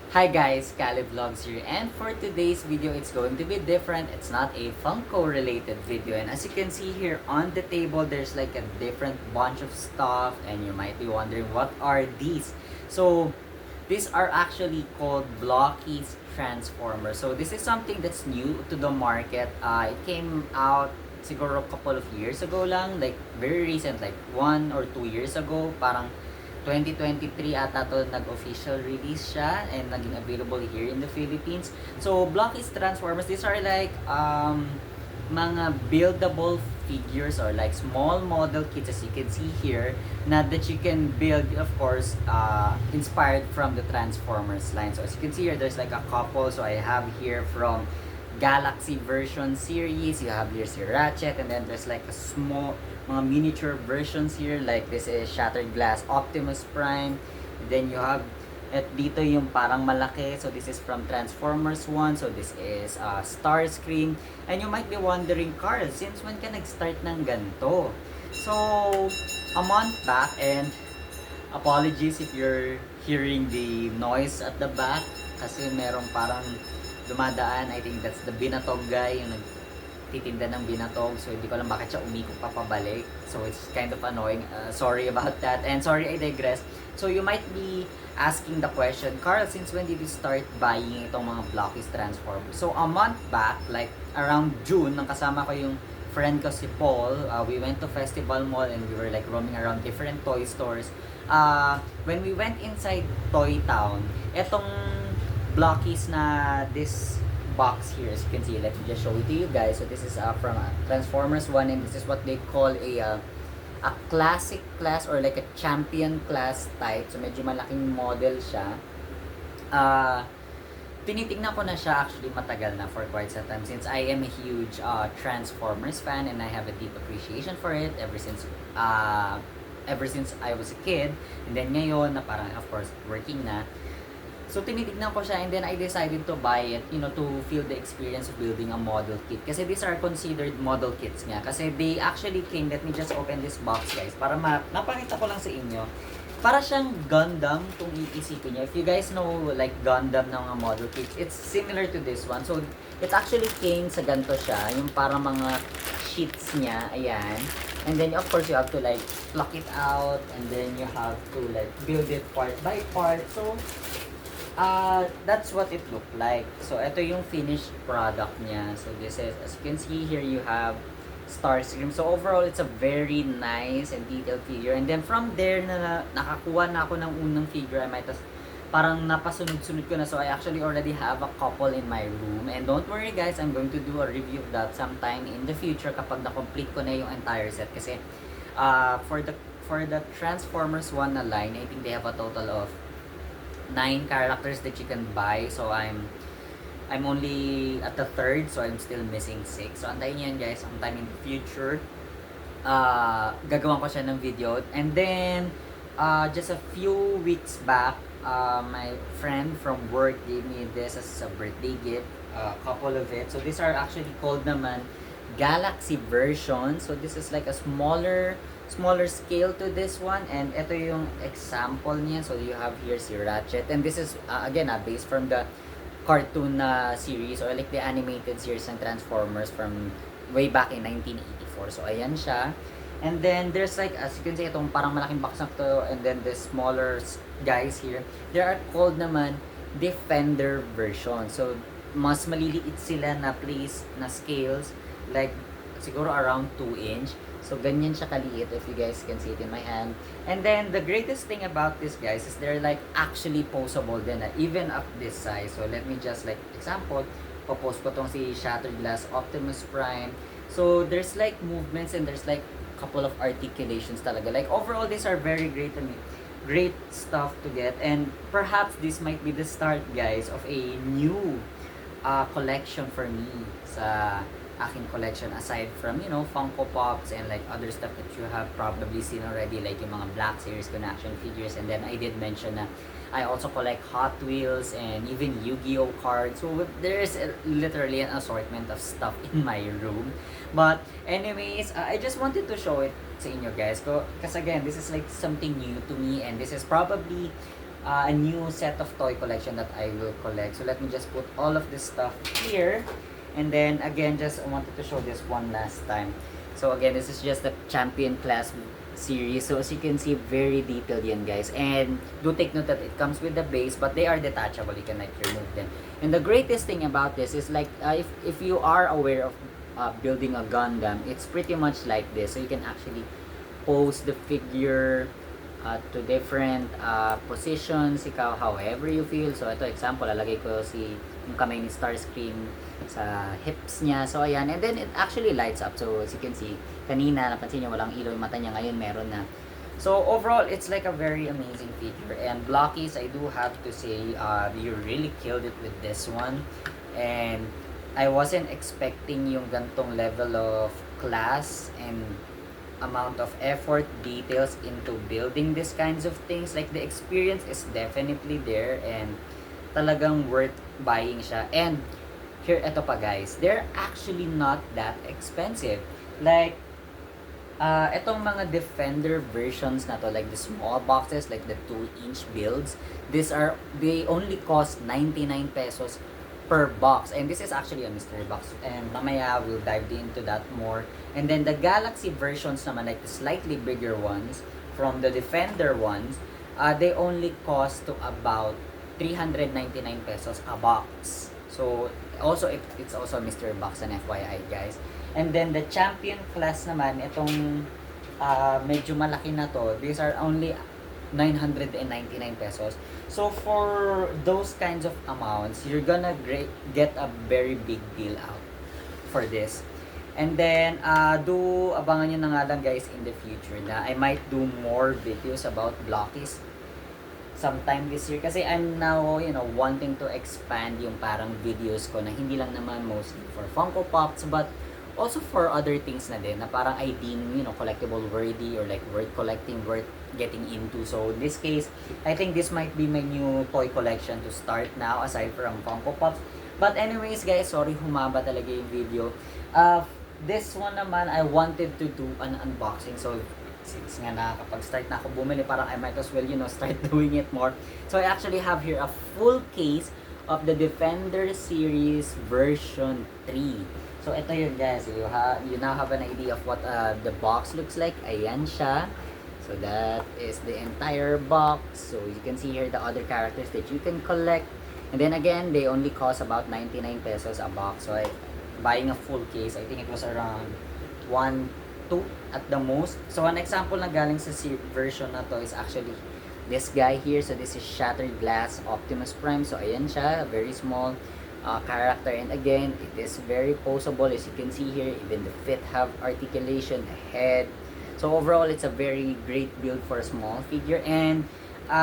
Hi guys, K.A.L.Y Vlogs here, and for today's video, it's going to be different. It's not a Funko related video, and as you can see here on the table, there's like a different bunch of stuff, and you might be wondering what are these. So these are actually called Blokees Transformers. So this is something that's new to the market. It came out siguro a couple of years ago lang, like very recent, like 1 or 2 years ago, parang 2023 ata to nag-official release siya and naging available here in the Philippines. So, Blokees Transformers, these are like mga buildable figures or like small model kits as you can see here na that you can build, of course, inspired from the Transformers line. So, as you can see here, there's like a couple. So, I have here from Galaxy version series. You have here si Ratchet, and then there's like a small mga miniature versions here, like this is Shattered Glass Optimus Prime. And then you have at dito yung parang malaki, so this is from Transformers 1. So this is Starscream. And you might be wondering, Carl, since when ka nag-start ng ganito? So a month back, and apologies if you're hearing the noise at the back kasi merong parang dumadaan. I think that's the binatog guy yung titinda ng binatog. So, hindi ko alam bakit siya umikot pa pabalik. So, it's kind of annoying. Sorry about that. And sorry, I digress. So, you might be asking the question, Carl, since when did you start buying itong mga Blokees Transformers? So, a month back, like around June, nang kasama ko yung friend ko si Paul, we went to Festival Mall and we were like roaming around different toy stores. When we went inside Toy Town, etong Blokees na this box here, as you can see, let me just show it to you guys. So this is from Transformers 1, and this is what they call a classic class or like a champion class type. So medyo malaking model siya. Tinitingnan ko na siya actually matagal na, for quite some time, since I am a huge Transformers fan and I have a deep appreciation for it ever since I was a kid. And then ngayon na parang of course working na, so, tinitignan ko siya, and then I decided to buy it, to feel the experience of building a model kit. Kasi these are considered model kits nga. Kasi they actually came, let me just open this box guys, para napakita ko lang sa inyo. Para siyang Gundam, kung iisipin nyo. If you guys know, like, Gundam ng mga model kits, it's similar to this one. So, it actually came sa ganito siya, yung parang mga sheets niya, ayan. And then, of course, you have to, like, pluck it out, and then you have to, like, build it part by part. So, that's what it looked like. So, ito yung finished product niya. So, this is, as you can see here, you have Starscream. So, overall, it's a very nice and detailed figure. And then, from there, nakakuha na ako ng unang figure. I might have, parang napasunod-sunod ko na. So, I actually already have a couple in my room. And don't worry, guys, I'm going to do a review of that sometime in the future kapag na-complete ko na yung entire set. Kasi, for the Transformers 1 na line, I think they have a total of 9 characters that you can buy. So I'm only at the third, so I'm still missing 6. So antayin niyo yan guys, sometime in the future gagawan ko siya ng video. And then just a few weeks back, my friend from work gave me this as a birthday gift, a couple of it. So these are actually called naman Galaxy version. So this is like a smaller scale to this one, and ito yung example niya. So you have here si Ratchet, and this is again based from the cartoon series or like the animated series ng Transformers from way back in 1984. So ayan siya. And then there's like, as you can see, itong parang malaking box na to, and then the smaller guys here, they are called naman Defender version. So mas maliliit sila na place na scales, like siguro around 2 inch. So, ganyan siya kaliit, if you guys can see it in my hand. And then, the greatest thing about this, guys, is they're like actually posable din, even up this size. So, let me just like, example, popost ko tong si Shattered Glass Optimus Prime. So, there's like movements and there's like couple of articulations talaga. Like, overall, these are very great to me. Great stuff to get. And perhaps this might be the start, guys, of a new collection for me sa aking collection, aside from Funko Pops and like other stuff that you have probably seen already, like yung mga Black Series Connection figures. And then I did mention na I also collect Hot Wheels and even Yu-Gi-Oh cards. So there's literally an assortment of stuff in my room. But anyways, I just wanted to show it sa inyo guys, because again, this is like something new to me, and this is probably a new set of toy collection that I will collect. So let me just put all of this stuff here. And then again, just wanted to show this one last time. So again, this is just the champion class series. So as you can see, very detailed yan, guys. And do take note that it comes with the base, but they are detachable. You can like remove them. And the greatest thing about this is like, if you are aware of building a Gundam, it's pretty much like this. So you can actually pose the figure to different positions, ikaw however you feel. So ito example, lalagay ko yung kamay ni Starscream sa hips niya. So ayan, and then it actually lights up. So as you can see, kanina napansin niyo walang ilaw yung mata niya, ngayon meron na. So overall, it's like a very amazing figure. And Blokees, I do have to say, you really killed it with this one. And I wasn't expecting yung gantong level of class and amount of effort, details into building these kinds of things. Like the experience is definitely there and talagang worth buying siya. And here, eto pa guys, they're actually not that expensive. Like, etong mga Defender versions na to, like the small boxes, like the 2-inch builds, they only cost 99 pesos per box. And this is actually a mystery box. And mamaya, we'll dive into that more. And then the Galaxy versions naman, like the slightly bigger ones, from the Defender ones, they only cost to about 399 pesos a box. So, also, it's also a mystery box and FYI, guys. And then the Champion class naman, itong medyo malaki na to, these are only 999 pesos. So for those kinds of amounts, you're gonna get a very big deal out for this. And then do abangan nyo na nga lang guys in the future na I might do more videos about Blokees sometime this year, kasi I'm now, wanting to expand yung parang videos ko na hindi lang naman mostly for Funko Pops, but also for other things na din na parang I deem, collectible worthy or like worth collecting, worth getting into. So in this case, I think this might be my new toy collection to start now aside from Funko Pops. But anyways guys, sorry humaba talaga yung video. This one naman, I wanted to do an unboxing. So since nga nakakapag-start na ako bumili, parang I might as well, start doing it more. So I actually have here a full case of the Defender series version 3. So ito yun guys, you now have an idea of what the box looks like. Ayan siya. So that is the entire box. So you can see here the other characters that you can collect. And then again, they only cost about 99 pesos a box. So buying a full case, I think it was around 1-2 at the most. So an example na galing sa version na to is actually this guy here. So this is Shattered Glass Optimus Prime. So ayan siya, very small character, and again it is very poseable. As you can see here, even the feet have articulation, the head. So overall, it's a very great build for a small figure. And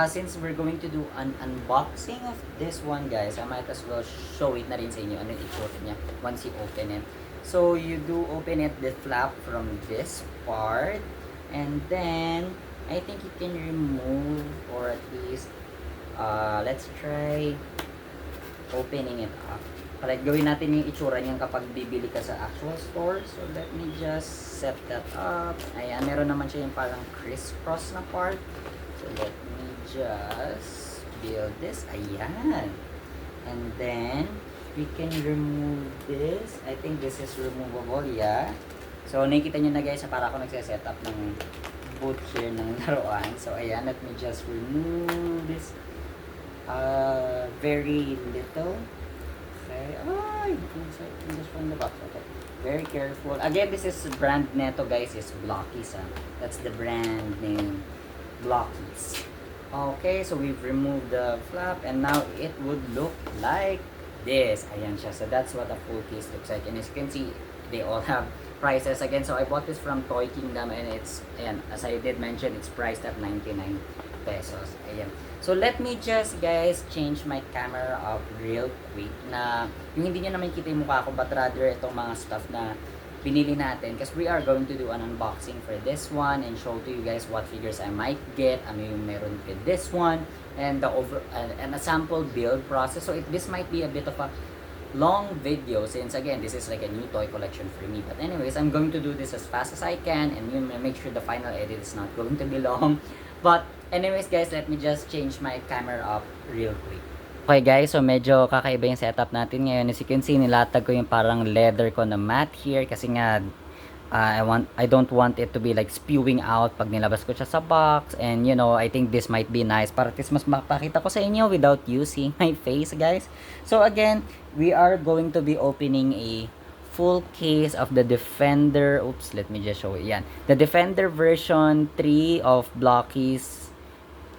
since we're going to do an unboxing of this one guys, I might as well show it na rin sa inyo ano itsura niya once you open it. So you do open it, the flap from this part, and then I think you can remove, or at least let's try opening it up. Like gawin natin yung itsura niyan kapag bibili ka sa actual store. So let me just set that up. Ayan, meron naman siya yung parang crisscross na part. So let me just build this. Ayan. And then we can remove this. I think this is removable, yeah. So nakikita nyo na guys, para ako nagse-set up ng boot here ng laruan. So ayan, let me just remove this very little. Okay. Just from the box. Okay. Very careful. Again, this is brand neto guys, is Blokees. That's the brand name, Blokees. Okay, so we've removed the flap and now it would look like this. Ayan siya. So that's what a full case looks like. And as you can see, they all have prices again. So I bought this from Toy Kingdom, and as I did mention, it's priced at 99 pesos. Ayan. So let me just guys change my camera up real quick na yung hindi niyo naman kita yung mukha ko, but rather itong mga stuff na pinili natin, because we are going to do an unboxing for this one and show to you guys what figures I might get, ano yung meron with this one, and the and a sample build process. So this might be a bit of a long video, since again this is like a new toy collection for me. But anyways, I'm going to do this as fast as I can, and you make sure the final edit is not going to be long. But anyways guys, let me just change my camera up real quick. Okay guys, so medyo kakaiba yung setup natin ngayon. As you can see, nilatag ko yung parang leather ko na mat here kasi nga I don't want it to be like spewing out pag nilabas ko siya sa box. And you know, I think this might be nice para at least mas mapakita ko sa inyo without you seeing my face, guys. So again, we are going to be opening a full case of the Defender. Oops, let me just show it. Yan. The Defender version 3 of Blokees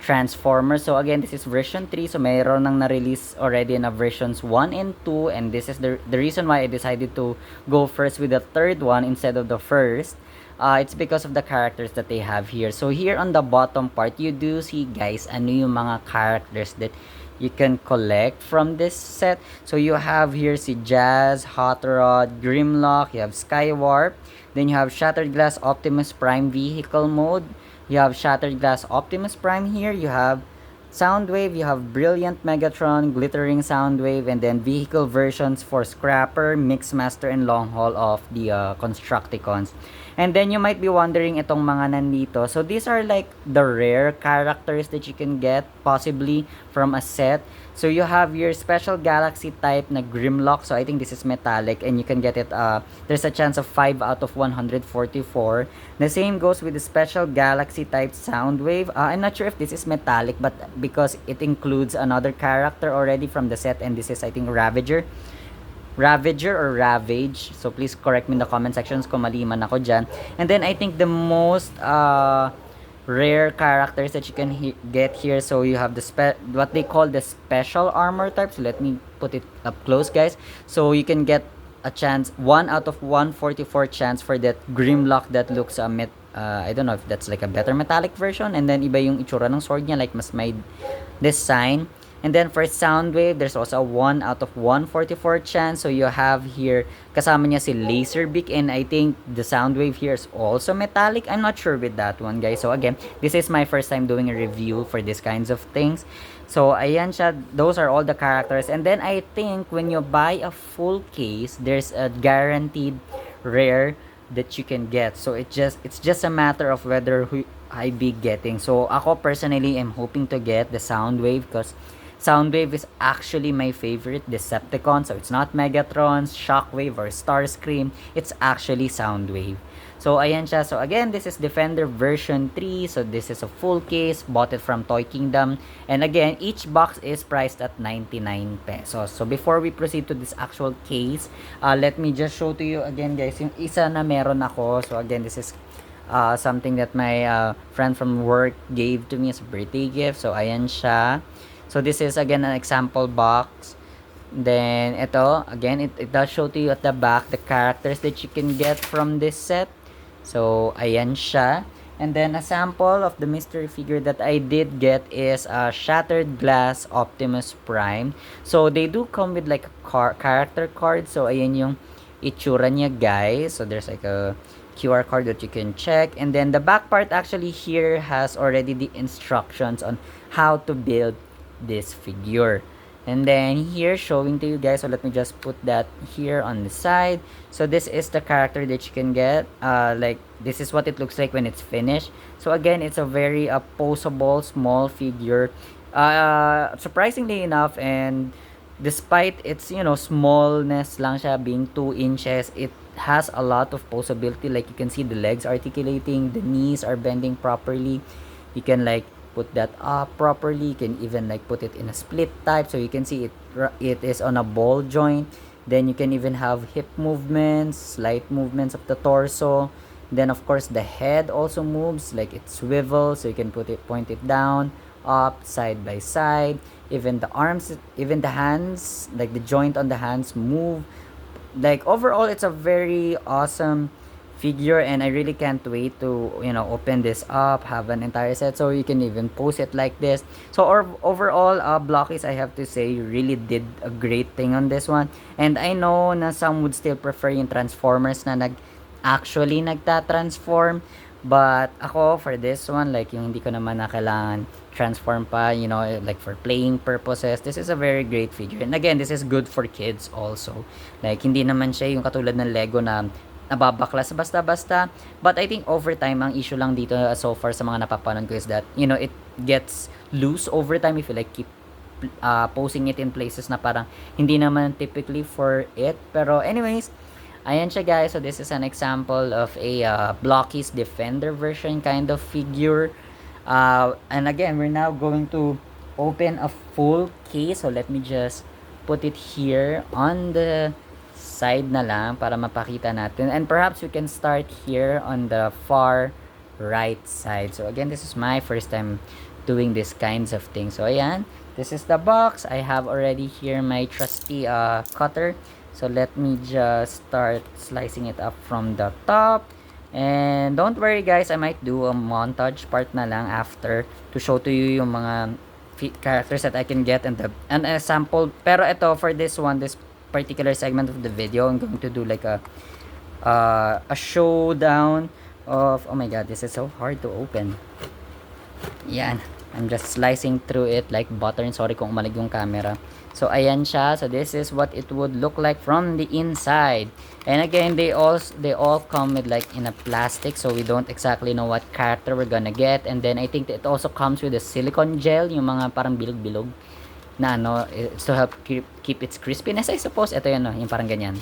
Transformers. So again, this is version 3. So mayroon nang na-release already na versions 1 and 2. And this is the reason why I decided to go first with the third one instead of the first. It's because of the characters that they have here. So here on the bottom part, you do see guys, ano yung mga characters that you can collect from this set. So you have here si Jazz, Hot Rod, Grimlock, you have Skywarp, then you have Shattered Glass Optimus Prime Vehicle Mode, you have Shattered Glass Optimus Prime here, you have Soundwave, you have Brilliant Megatron, Glittering Soundwave, and then vehicle versions for Scrapper, Mixmaster, and Long Haul of the Constructicons. And then you might be wondering itong mga nandito. So these are like the rare characters that you can get possibly from a set. So you have your Special Galaxy type na Grimlock. So I think this is metallic and you can get it, there's a chance of 5 out of 144. The same goes with the Special Galaxy type Soundwave. I'm not sure if this is metallic, but because it includes another character already from the set, and this is I think Ravager or Ravage. So please correct me in the comment sections kung mali man ako dyan. And then I think the most rare characters that you can get here. So you have the what they call the special armor type. So let me put it up close, guys. So you can get a chance, 1 out of 144 chance for that Grimlock that looks I don't know if that's like a better metallic version. And then iba yung itsura ng sword niya, like mas may design. And then for Soundwave, there's also a 1 out of 144 chance. So you have here, kasama niya si Laserbeak, and I think the Soundwave here is also metallic. I'm not sure with that one, guys. So again, this is my first time doing a review for these kinds of things. So ayan siya, those are all the characters. And then I think when you buy a full case, there's a guaranteed rare that you can get. So it's just a matter of whether who I be getting. So ako personally am hoping to get the Soundwave because Soundwave is actually my favorite Decepticon. So it's not Megatron, Shockwave, or Starscream. It's actually Soundwave. So ayan siya. So again, this is Defender version 3. So this is a full case. Bought it from Toy Kingdom. And again, each box is priced at 99 pesos. So before we proceed to this actual case, let me just show to you again, guys, yung isa na meron ako. So again, this is something that my friend from work gave to me as a birthday gift. So ayan siya. So this is again an example box. Then ito, again, it does show to you at the back the characters that you can get from this set. So ayan siya. And then a sample of the mystery figure that I did get is a Shattered Glass Optimus Prime. So they do come with like a character card. So ayan yung itsura niya, guys. So there's like a QR code that you can check. And then the back part actually here has already the instructions on how to build this figure. And then here showing to you guys, so let me just put that here on the side. So this is the character that you can get, like this is what it looks like when it's finished. So again, it's a very posable small figure, surprisingly enough. And despite its, you know, smallness lang siya, being 2 inches, it has a lot of posability. Like you can see the legs articulating, the knees are bending properly. You can like put that up properly. You can even like put it in a split type, so you can see it is on a ball joint. Then you can even have hip movements, slight movements of the torso. Then of course the head also moves, like it swivels, so you can point it down, up, side by side. Even the arms, even the hands, like the joint on the hands move. Like overall, it's a very awesome figure, and I really can't wait to, you know, open this up, have an entire set, so you can even post it like this. So overall, Blokees, I have to say, you really did a great thing on this one. And I know na some would still prefer yung Transformers na actually nagta-transform, but ako for this one, like yung hindi ko naman na kailangan transform pa, you know, like for playing purposes, this is a very great figure. And again, this is good for kids also. Like hindi naman siya yung katulad ng Lego na nababaklas basta-basta. But I think over time, ang issue lang dito so far sa mga napapanood ko is that, you know, it gets loose over time if you like keep posing it in places na parang hindi naman typically for it. Pero anyways, ayan siya guys. So this is an example of a Blokees Defender version kind of figure. And again, we're now going to open a full case. So let me just put it here on the side na lang para mapakita natin. And perhaps we can start here on the far right side. So again, this is my first time doing these kinds of things. So ayan, this is the box. I have already here my trusty cutter. So let me just start slicing it up from the top. And don't worry guys, I might do a montage part na lang after to show to you yung mga characters that I can get and a sample. Pero ito for this one, this particular segment of the video, I'm going to do like a showdown of, oh my god, this is so hard to open. Yan. I'm just slicing through it like butter. Sorry kung umalig yung camera. So, ayan siya. So, this is what it would look like from the inside. And again, they all come with like in a plastic. So, we don't exactly know what character we're gonna get. And then, I think it also comes with a silicone gel. Yung mga parang bilog-bilog na ano. It's to help keep its crispiness, I suppose. Ito yun, no? Yung parang ganyan.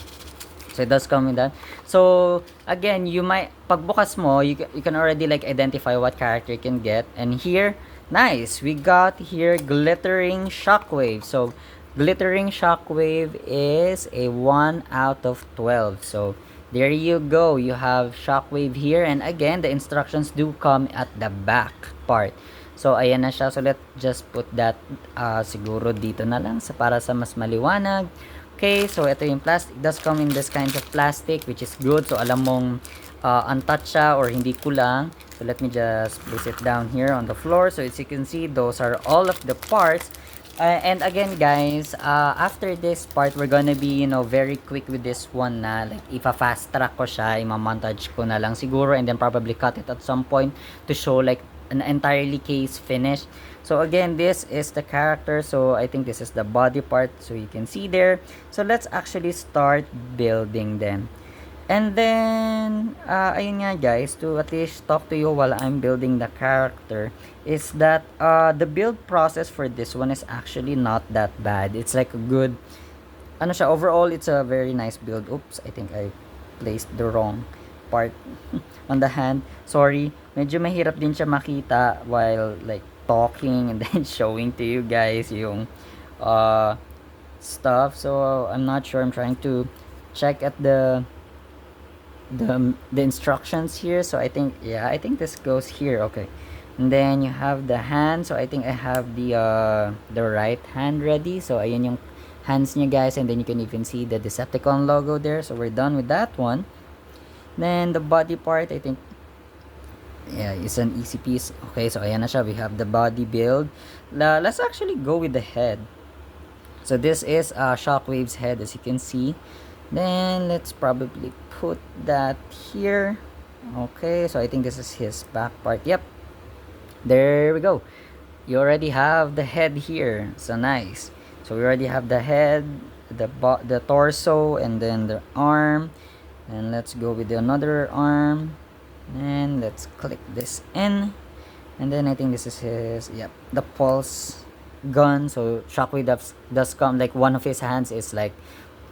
So, it does come with that. So, again, you might, pagbukas mo, you can already like identify what character you can get. And here, nice, we got here Glittering Shockwave. So, Glittering Shockwave is a 1 out of 12. So, there you go. You have Shockwave here. And again, the instructions do come at the back part. So, ayan na siya. So, let's just put that siguro dito na lang para sa mas maliwanag. Okay, so ito yung plastic. It does come in this kinds of plastic, which is good. So, alam mong untouched siya or hindi kulang. So, let me just place it down here on the floor. So, as you can see, those are all of the parts. And again, guys, after this part, we're gonna be, you know, very quick with this one na. Like, ipa-fast track ko siya, ima-montage ko na lang siguro, and then probably cut it at some point to show, like, an entirely case finish. So again, this is the character. So I think this is the body part, so you can see there. So let's actually start building them. And then ayun nga guys, to at least talk to you while I'm building the character, is that the build process for this one is actually not that bad. It's like a good, ano siya, overall it's a very nice build. Oops, I think I placed the wrong part on the hand. Sorry, medyo mahirap din siya makita while like talking and then showing to you guys yung stuff. So I'm not sure. I'm trying to check at the instructions here. So I think, yeah, I think this goes here. Okay, and then you have the hand. So I think I have the right hand ready. So ayun yung hands niya guys, and then you can even see the Decepticon logo there. So we're done with that one. Then the body part, I think, yeah, it's an easy piece. Okay, so ayan na siya. We have the body build. Let's actually go with the head. So this is Shockwave's head, as you can see. Then let's probably put that here. Okay, so I think this is his back part. Yep, there we go. You already have the head here. So nice. So we already have the head, the torso, and then the arm. And let's go with another arm. And let's click this in. And then I think this is his, yep, the pulse gun. So Shockwave does come, like one of his hands is like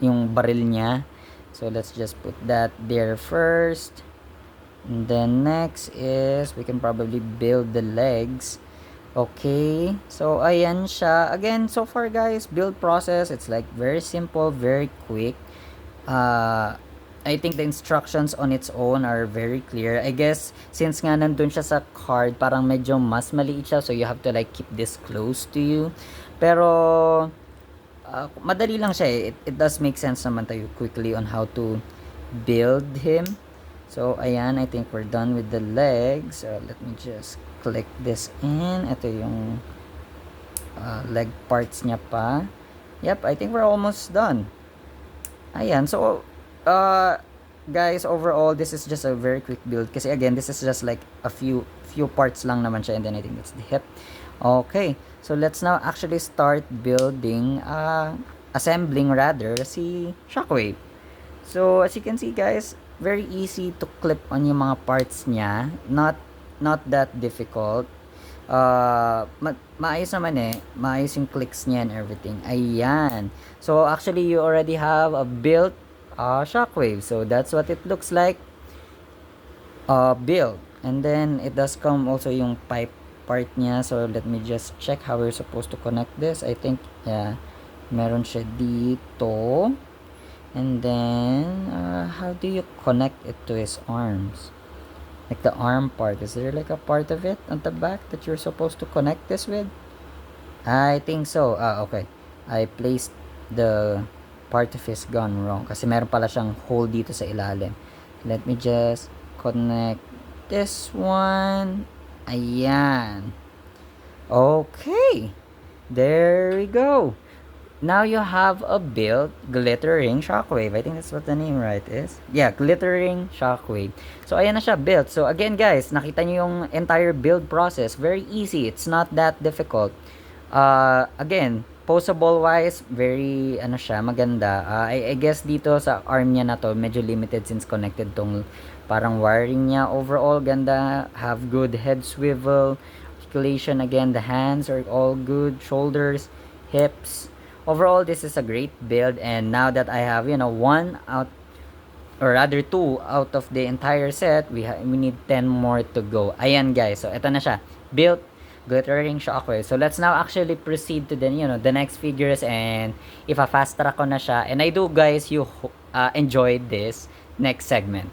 yung baril niya. So let's just put that there first. And then next is, we can probably build the legs. Okay, so ayan siya. Again, so far guys, build process, it's like very simple, very quick. I think the instructions on its own are very clear. I guess since nga nandun siya sa card, parang medyo mas maliit siya, so you have to like keep this close to you. Pero madali lang siya eh. It does make sense naman tayo quickly on how to build him. So ayan, I think we're done with the legs. Let me just click this in. Ito yung leg parts niya pa. Yep, I think we're almost done. Ayan, so guys, overall this is just a very quick build kasi again, this is just like a few parts lang naman siya, and then I think that's the hip. Okay, so let's now actually start building assembling rather si Shockwave. So as you can see guys, very easy to clip on yung mga parts niya. Not that difficult. Maayos naman eh. Maayos yung clicks niya and everything. Ayan. So, actually, you already have a built shockwave. So, that's what it looks like. Built. And then, it does come also yung pipe part niya. So, let me just check how we're supposed to connect this. I think, yeah, meron siya dito. And then, how do you connect it to his arms? Like the arm part, is there like a part of it on the back that you're supposed to connect this with? I think so. Okay. I placed the part of his gun wrong kasi meron pala siyang hole dito sa ilalim. Let me just connect this one. Ayan. Okay. There we go. Now you have a built glittering shockwave. I think that's what the name right is. Yeah, glittering shockwave. So ayan na siya built. So again guys, nakita niyo yung entire build process. Very easy. It's not that difficult. Again, posable wise, very ano siya, maganda. I guess dito sa arm niya na to, medyo limited since connected tong parang wiring niya. Overall ganda, have good head swivel, articulation again, the hands are all good, shoulders, hips. Overall, this is a great build, and now that I have, one out, or rather two out of the entire set, we need 10 more to go. Ayan guys, so ito na siya, built glittering shockwave. So let's now actually proceed to the next figures, and if a fast track ko na siya, and I do guys, you enjoyed this next segment.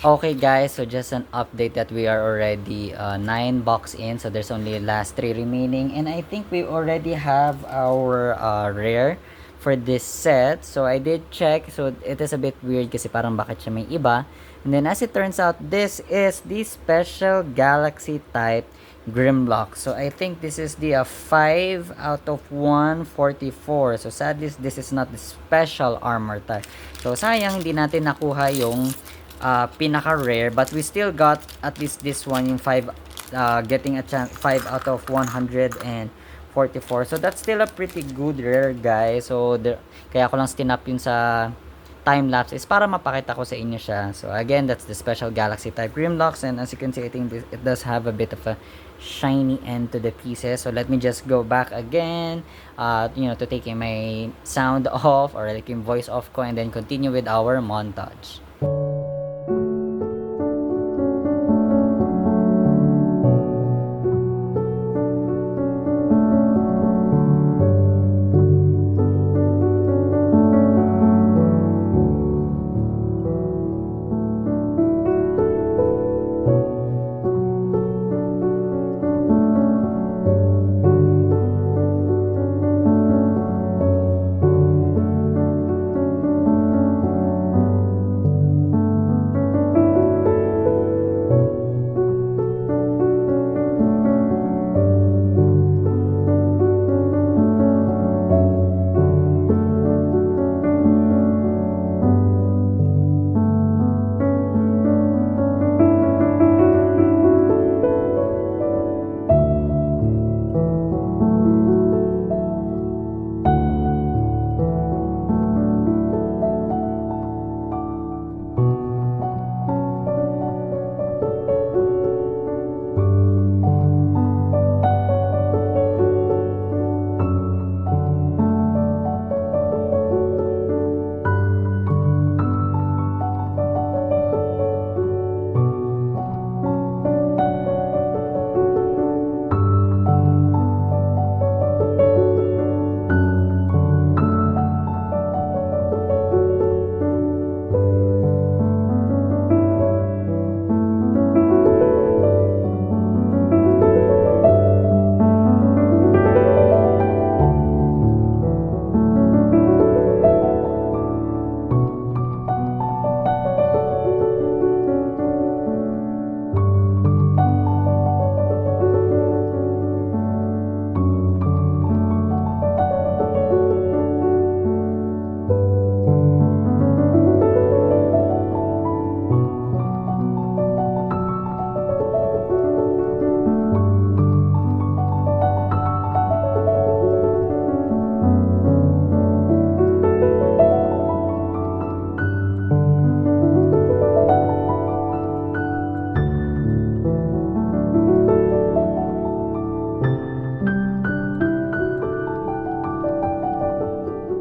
Okay guys, so just an update that we are already 9 box in, so there's only last 3 remaining, and I think we already have our rare for this set. So I did check, so it is a bit weird kasi parang bakit siya may iba. And then as it turns out, this is the special galaxy type Grimlock. So I think this is the 5 out of 144. So sadly, this is not the special armor type. So sayang hindi natin nakuha yung pinaka-rare, but we still got at least this one, yung 5, getting a chance 5 out of 144. So that's still a pretty good rare, guys. So kaya ko lang stinap yun sa time lapse is para mapakita ko sa inyo siya. So again, that's the special galaxy type Grimlocks, and as you can see, I think it does have a bit of a shiny end to the pieces. So let me just go back again, to taking my sound off, or like yung voice off ko, and then continue with our montage.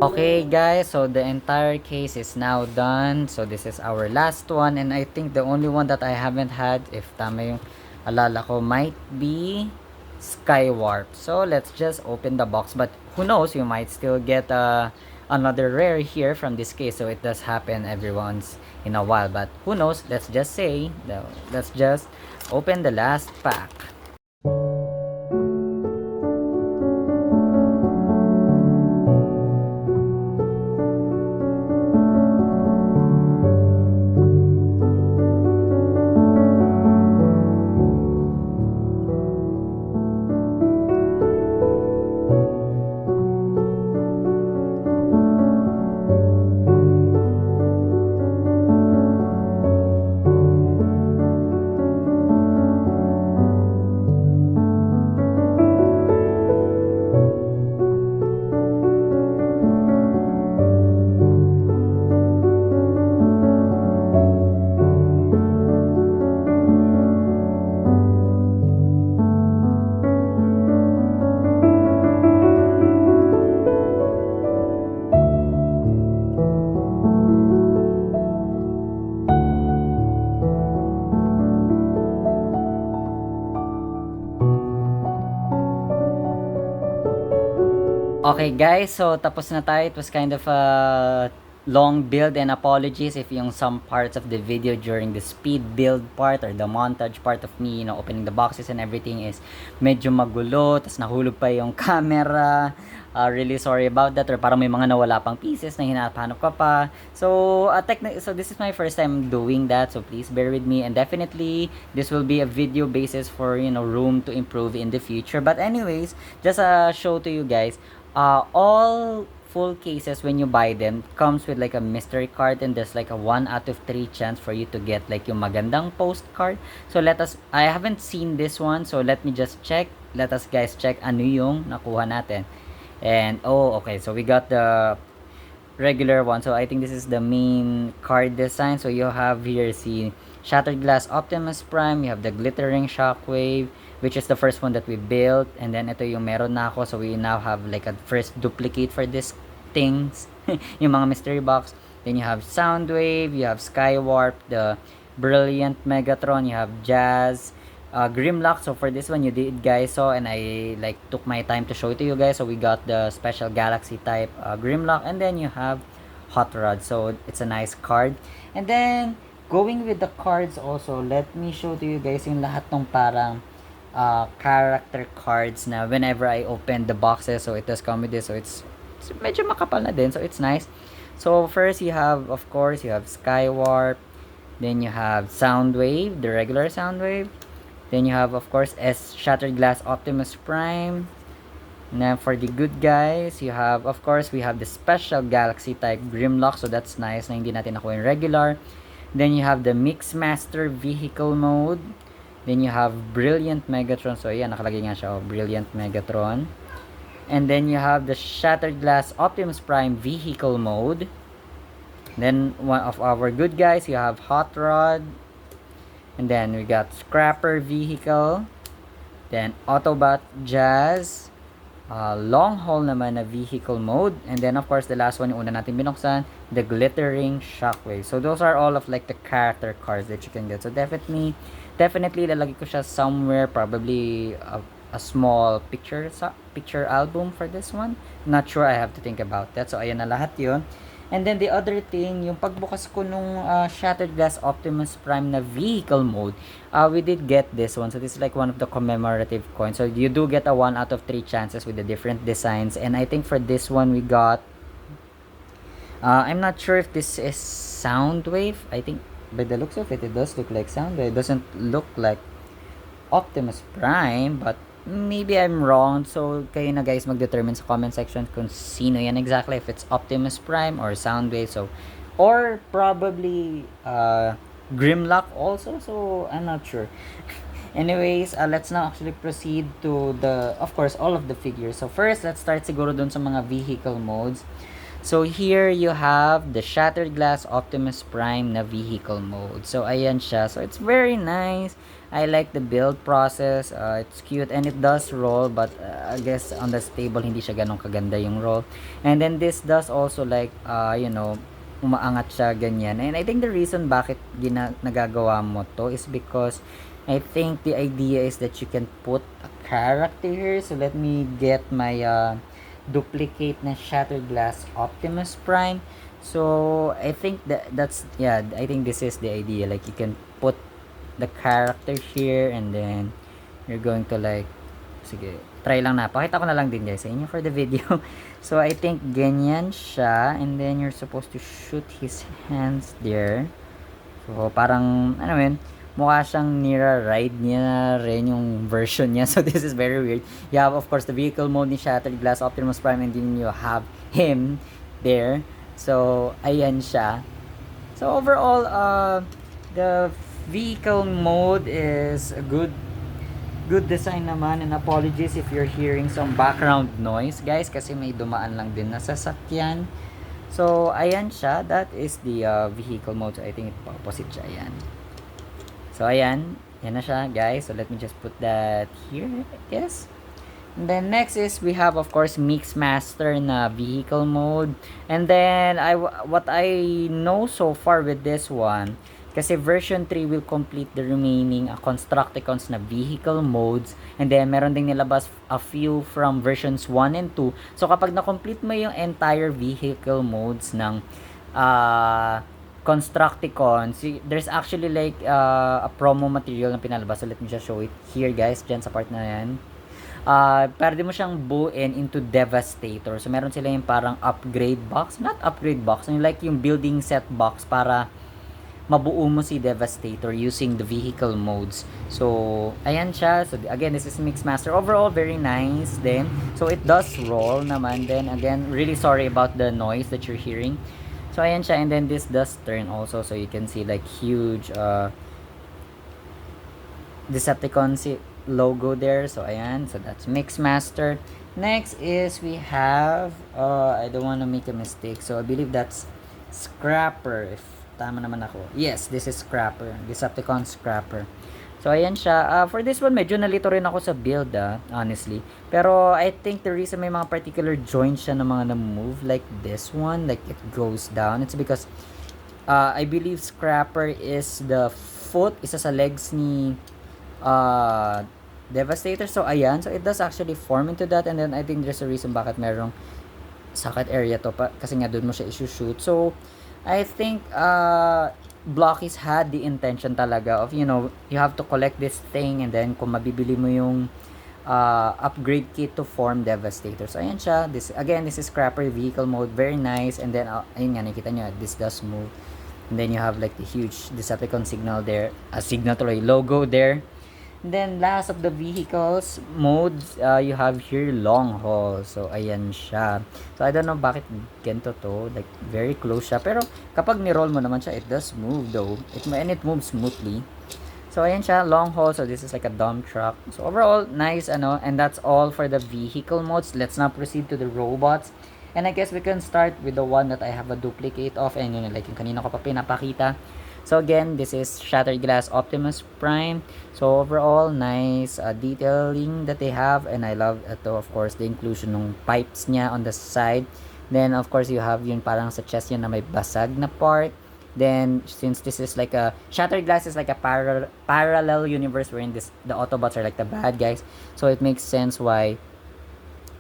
Okay guys, so the entire case is now done. So this is our last one, and I think the only one that I haven't had, if tama yung alala ko, might be Skywarp. So let's just open the box, but who knows, you might still get another rare here from this case. So it does happen every once in a while, but who knows, let's just open the last pack. Okay guys, so tapos na tayo. It was kind of a long build, and apologies if yung some parts of the video during the speed build part or the montage part of me, opening the boxes and everything is medyo magulo, tas nahulog pa yung camera. Really sorry about that, or parang may mga nawala pang pieces na hinahanap ka pa. So, so this is my first time doing that, so please bear with me, and definitely this will be a video basis for, room to improve in the future. But anyways, just show to you guys, all full cases when you buy them comes with like a mystery card, and there's like a 1 out of 3 chance for you to get like yung magandang postcard. So I haven't seen this one, so let me just check. Let us guys check ano yung nakuha natin. And oh, okay, so we got the regular one. So I think this is the main card design. So you have here, see, Shattered Glass Optimus Prime, you have the Glittering Shockwave, which is the first one that we built, and then ito yung meron na ako, so we now have like a first duplicate for this things. Yung mga mystery box. Then you have Soundwave, you have Skywarp, the Brilliant Megatron, you have Jazz, Grimlock. So for this one, you did guys saw, and I like took my time to show it to you guys. So we got the special Galaxy type Grimlock, and then you have Hot Rod. So it's a nice card. And then going with the cards also, let me show to you guys yung lahat ng parang character cards na whenever I open the boxes. So it does come with this, so it's medyo makapal na din, so it's nice. So first you have, of course, you have Skywarp, then you have Soundwave, the regular Soundwave, then you have, of course, Shattered Glass Optimus Prime. And then for the good guys, you have, of course, we have the special Galaxy type Grimlock, so that's nice na hindi natin nakuha yung regular. Then you have the Mixmaster Vehicle Mode. Then you have Brilliant Megatron. So ayan, nakalagay nga siya, Brilliant Megatron. And then you have the Shattered Glass Optimus Prime Vehicle Mode. Then one of our good guys, you have Hot Rod. And then we got Scrapper Vehicle. Then Autobot Jazz. Long haul naman na vehicle mode. And then of course the last one, yung una natin binuksan, the Glittering Shockwave. So those are all of like the character cards that you can get. So definitely lalagay ko siya somewhere, probably a small picture album for this one. Not sure, I have to think about that. So ayan na lahat yun. And then the other thing, yung pagbukas ko nung Shattered Glass Optimus Prime na vehicle mode, we did get this one. So this is like one of the commemorative coins. So you do get a 1 out of 3 chances with the different designs. And I think for this one we got, I'm not sure if this is Soundwave. I think by the looks of it, it does look like Soundwave. It doesn't look like Optimus Prime, but maybe I'm wrong. So kayo na guys mag-determine sa comment section kung sino yan exactly, if it's Optimus Prime or Soundwave. So, or probably Grimlock also. So I'm not sure. Anyways, let's now actually proceed to the, of course, all of the figures. So first, let's start siguro dun sa mga vehicle modes. So here you have the Shattered Glass Optimus Prime na vehicle mode. So ayan siya. So it's very nice. I like the build process. It's cute and it does roll, but I guess on the stable hindi siya ganun kaganda yung roll. And then this does also like umaangat siya ganyan. And I think the reason bakit nagagawa mo to is because I think the idea is that you can put a character here. So let me get my duplicate na Shattered Glass Optimus Prime. So I think that's I think this is the idea. Like you can put the character here, and then you're going to like, sige, try lang na. Pakita ko na lang din guys sa inyo for the video. So I think ganyan siya, and then you're supposed to shoot his hands there. So parang ano yun, mukha siyang nira-ride niya rin yung version niya. So this is very weird. You have of course the vehicle mode ni Shattered Glass Optimus Prime, and then you have him there. So ayan siya. So overall, the vehicle mode is a good design naman, and apologies if you're hearing some background noise guys, kasi may dumaan lang din na sasakyan. So ayan siya, that is the vehicle mode. So I think opposite siya, ayan. So ayan, yan na siya guys. So let me just put that here, I guess. And then next is we have of course Mixmaster na vehicle mode. And then what I know so far with this one, kasi version 3 will complete the remaining Constructicons na vehicle modes. And then meron ding nilabas a few from versions 1 and 2. So kapag na-complete mo yung entire vehicle modes ng uh, Constructicon. See, there's actually like a promo material na pinalabas. So let me just show it here guys, dyan sa part na yan. Pwede mo siyang buuin into Devastator. So meron sila yung parang upgrade box. Not upgrade box, yung like yung building set box para mabuo mo si Devastator using the vehicle modes. So, ayan siya. So, again, this is Mixmaster. Overall, very nice din. So, it does roll naman. Then, again, really sorry about the noise that you're hearing. So, ayan siya. And then, this does turn also. So, you can see like huge Decepticon logo there. So, ayan. So, that's Mixmaster. Next is we have, I don't want to make a mistake. So, I believe that's Scrapper, if tama naman ako. Yes, this is Scrapper. Decepticon Scrapper. So, ayan siya. For this one, medyo nalito rin ako sa build, honestly. Pero, I think the reason may mga particular joints siya na mga na-move, like this one, like it goes down, it's because, I believe Scrapper is the foot, isa sa legs ni, Devastator. So, ayan. So, it does actually form into that. And then, I think there's a reason bakit merong socket area to pa, kasi nga doon mo siya i-shoot. So, I think Blokees had the intention talaga of, you know, you have to collect this thing and then kung mabibili mo yung upgrade kit to form Devastator. So, ayan siya. This, again, this is Scrapper vehicle mode. Very nice. And then, ayun nga, nakita nyo, this does move. And then, you have like the huge Decepticon signal there. Signal tuloy, logo there. And then, last of the vehicles modes, you have here long haul. So, ayan siya. So, I don't know bakit ganito to. Like, very close siya. Pero, kapag ni-roll mo naman siya, it does move though. And it moves smoothly. So, ayan siya. Long haul. So, this is like a dump truck. So, overall, nice, ano. And that's all for the vehicle modes. Let's now proceed to the robots. And I guess we can start with the one that I have a duplicate of. And yun, like yung kanina ko pa pinapakita. So again, this is Shattered Glass Optimus Prime. So overall, nice detailing that they have. And I love ito, of course, the inclusion ng pipes niya on the side. Then, of course, you have yun parang sa chest yun na may basag na part. Then, since this is like a... Shattered Glass is like a parallel universe wherein the Autobots are like the bad guys. So it makes sense why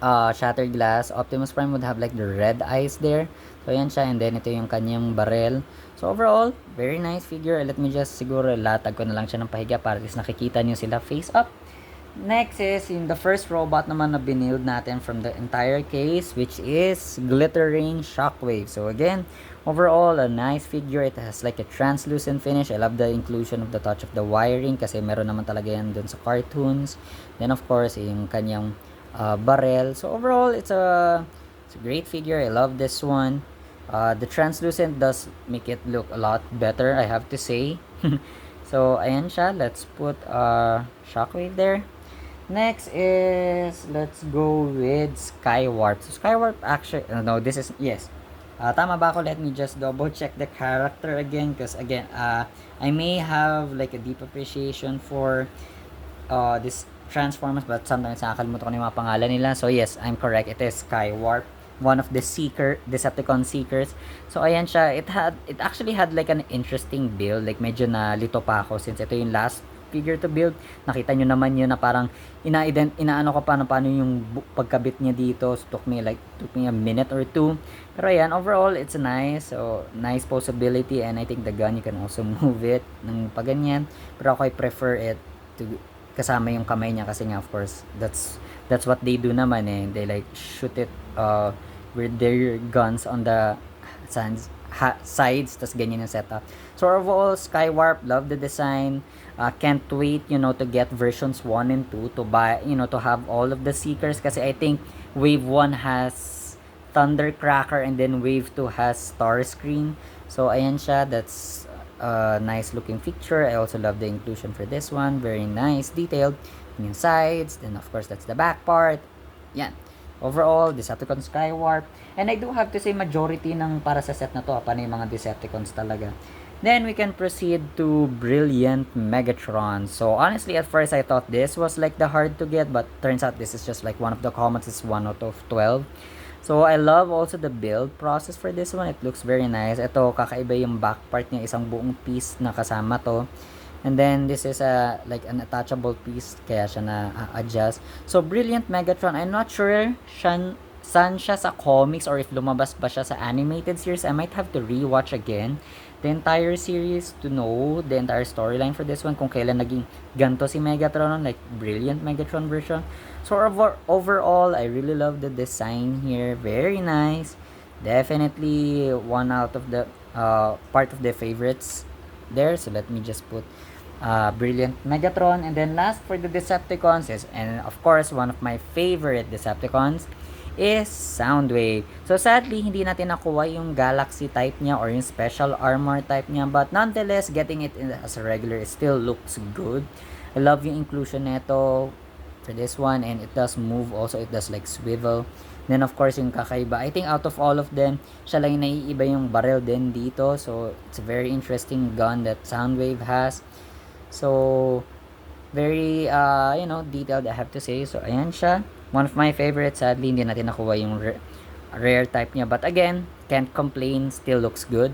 Shattered Glass Optimus Prime would have like the red eyes there. So ayan siya, and then ito yung kanyang barrel. So overall, very nice figure. Let me just siguro latag ko na lang siya ng pahiga para at least nakikita nyo sila face up. Next is in the first robot naman na binild natin from the entire case, which is Glittering Shockwave. So again, overall, a nice figure. It has like a translucent finish. I love the inclusion of the touch of the wiring kasi meron naman talaga yan dun sa cartoons. Then of course, yung kanyang barrel. So overall, it's a great figure. I love this one. The translucent does make it look a lot better, I have to say. So ayan siya. Let's put Shockwave there. Next is, let's go with Skywarp. So Skywarp actually, no, this is, yes. Tama ba ako? Let me just double check the character again, because again, I may have like a deep appreciation for this Transformers, but sometimes nakakalimutan ko na yung mga pangalan nila. So yes, I'm correct. It is Skywarp, one of the Decepticon seekers. So ayan siya. It actually had like an interesting build. Like medyo nalito pa ako since ito yung last figure to build. Nakita nyo naman yun na parang inaano ko paano yung pagkabit niya dito. So, took me a minute or two. Pero ayan, overall it's nice. So nice possibility, and I think the gun you can also move it ng paganyan. Pero ako I prefer it to kasama yung kamay niya kasi nga of course that's what they do naman eh. They like shoot it with their guns on the sides, tas ganyan yung setup. So overall, Skywarp, love the design. Can't wait, you know, to get versions 1 and 2 to buy, you know, to have all of the seekers kasi I think Wave 1 has Thundercracker and then Wave 2 has Starscream. So ayan siya, that's nice looking fixture. I also love the inclusion for this one. Very nice, detailed. Yung sides, then of course that's the back part. Yan. Overall, Decepticon Skywarp. And I do have to say majority ng para sa set na to, paano yung mga Decepticons talaga. Then we can proceed to Brilliant Megatron. So honestly, at first I thought this was like the hard to get, but turns out this is just like one of the commons. It's 1 out of 12. So, I love also the build process for this one. It looks very nice. Ito, kakaiba yung back part niya. Isang buong piece na kasama to. And then, this is like an attachable piece. Kaya siya na-adjust. So, Brilliant Megatron. I'm not sure saan siya sa comics or if lumabas ba siya sa animated series, I might have to rewatch again the entire series to know the entire storyline for this one, kung kailan naging ganto si Megatron, like brilliant Megatron version. So overall, I really love the design here. Very nice. Definitely one out of the part of the favorites there. So let me just put brilliant Megatron. And then last for the Decepticons is, and of course, one of my favorite Decepticons is Soundwave. So sadly, hindi natin nakuha yung Galaxy type niya or yung Special Armor type niya. But nonetheless, getting it in as a regular, it still looks good. I love yung inclusion nito for this one, and it does move also. It does like swivel. Then of course yung kakaiba, I think out of all of them, siya lang yung naiiba yung barrel din dito. So it's a very interesting gun that Soundwave has. So very detailed, I have to say. So ayan siya, one of my favorites. Sadly hindi natin nakuha yung rare type niya, but again, can't complain, still looks good.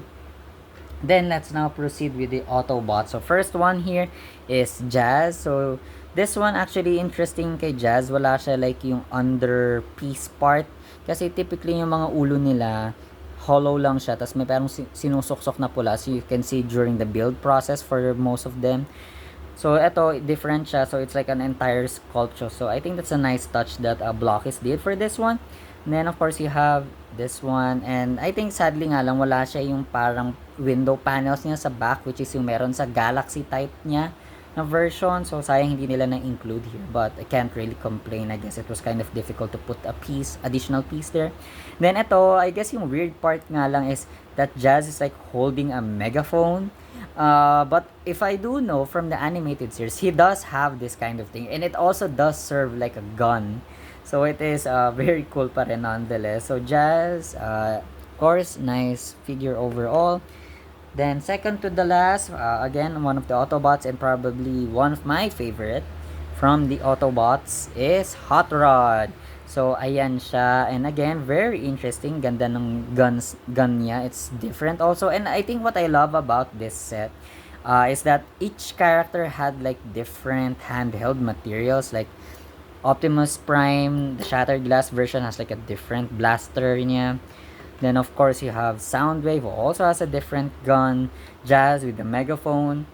Then let's now proceed with the Autobots. So first one here is Jazz. So this one actually interesting kay Jazz. Wala siya like yung under piece part. Kasi typically yung mga ulo nila, hollow lang siya. Tapos may parang sinusuksok na pula. So you can see during the build process for most of them. So eto, different siya. So it's like an entire sculpture. So I think that's a nice touch that Blokees did for this one. And then of course you have this one. And I think sadly nga lang wala siya yung parang window panels niya sa back, which is yung meron sa Galaxy type niya na version. So sayang hindi nila na-include here, but I can't really complain. I guess it was kind of difficult to put a additional piece there. Then ito, I guess yung weird part nga lang is that Jazz is like holding a megaphone. But if I do know from the animated series, he does have this kind of thing, and it also does serve like a gun. So it is very cool pa rin nonetheless. So Jazz, of course, nice figure overall. Then second to the last, again, one of the Autobots and probably one of my favorite from the Autobots is Hot Rod. So ayan siya, and again, very interesting. Ganda ng gun niya. It's different also, and I think what I love about this set is that each character had like different handheld materials. Like Optimus Prime, the Shattered Glass version has like a different blaster niya. Then of course you have Soundwave, who also has a different gun. Jazz with the megaphone.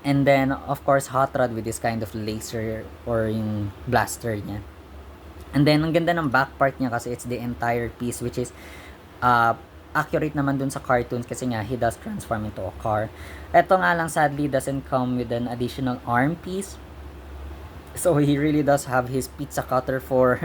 And then of course Hot Rod with this kind of laser or yung blaster niya. And then ang ganda ng back part niya kasi it's the entire piece, which is accurate naman dun sa cartoons kasi nga he does transform into a car. Ito nga lang sadly doesn't come with an additional arm piece. So he really does have his pizza cutter for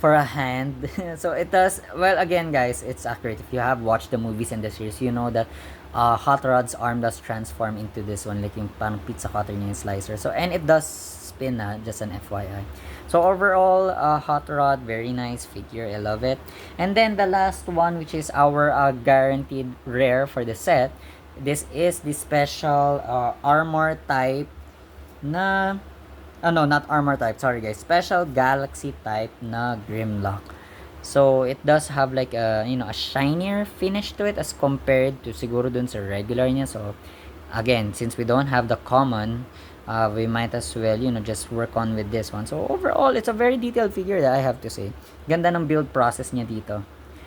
a hand. So it does, well, again guys, it's accurate. If you have watched the movies and the series, you know that Hot Rod's arm does transform into this one, like yung parang pizza cutter niya yung slicer. So, and it does spin, just an FYI. So overall, Hot Rod, very nice figure. I love it. And then the last one, which is our guaranteed rare for the set. This is the special armor type na no, not armor type, sorry guys, special Galaxy type na Grimlock. So it does have like a a shinier finish to it as compared to siguro dun sa regular niya. So again, since we don't have the common, we might as well just work on with this one. So overall, it's a very detailed figure that I have to say. Ganda ng build process niya dito.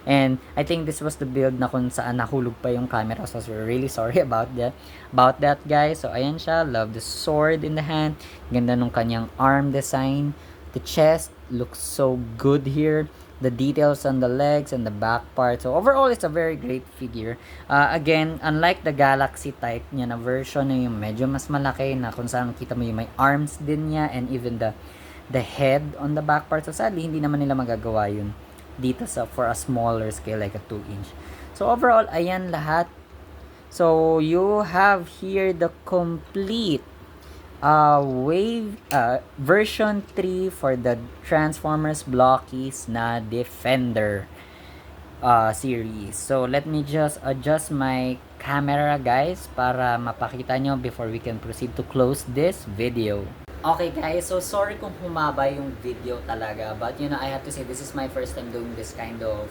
And I think this was the build na kung saan nahulog pa yung camera. So we're really sorry about that guys. So ayan siya, love the sword in the hand. Ganda nung kanyang arm design. The chest looks so good here. The details on the legs and the back part. So overall, it's a very great figure. Again, unlike the Galaxy type niya na version na yung medyo mas malaki, na kung saan kita mo yung may arms din niya and even the head on the back part. So sadly, hindi naman nila magagawa yun dito for a smaller scale, like a 2-inch. So overall, ayan lahat. So you have here the complete wave version 3 for the Transformers Blokees na Defender series. So let me just adjust my camera guys para mapakita nyo before we can proceed to close this video. Okay guys, so sorry kung humaba yung video talaga, but I have to say this is my first time doing this kind of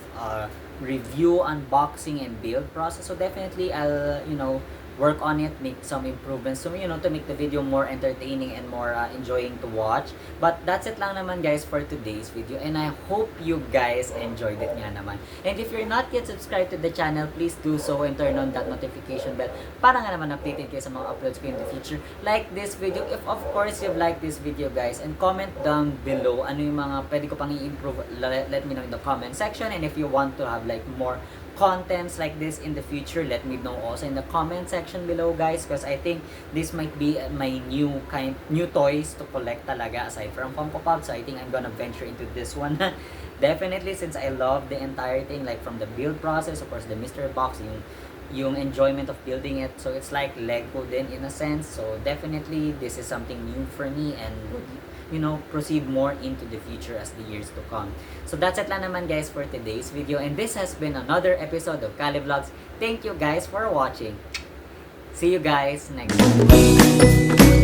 review, unboxing, and build process. So definitely I'll work on it, make some improvements so to make the video more entertaining and more enjoying to watch. But that's it lang naman guys for today's video, and I hope you guys enjoyed it nga naman. And if you're not yet subscribed to the channel, please do so and turn on that notification bell para nga naman updated kayo sa mga uploads ko in the future. Like this video if of course you've liked this video guys, and comment down below ano yung mga pwede ko pang i-improve. Let me know in the comment section, and if you want to have like more contents like this in the future, let me know also in the comment section below guys, because I think this might be my new toys to collect talaga aside from Funko Pops. So I think I'm gonna venture into this one definitely, since I love the entire thing, like from the build process, of course the mystery box, yung enjoyment of building it. So it's like Lego din in a sense. So definitely this is something new for me, and would proceed more into the future as the years to come. So that's it lang naman guys for today's video, and this has been another episode of K.A.L.Y Vlogs. Thank you guys for watching. See you guys next time.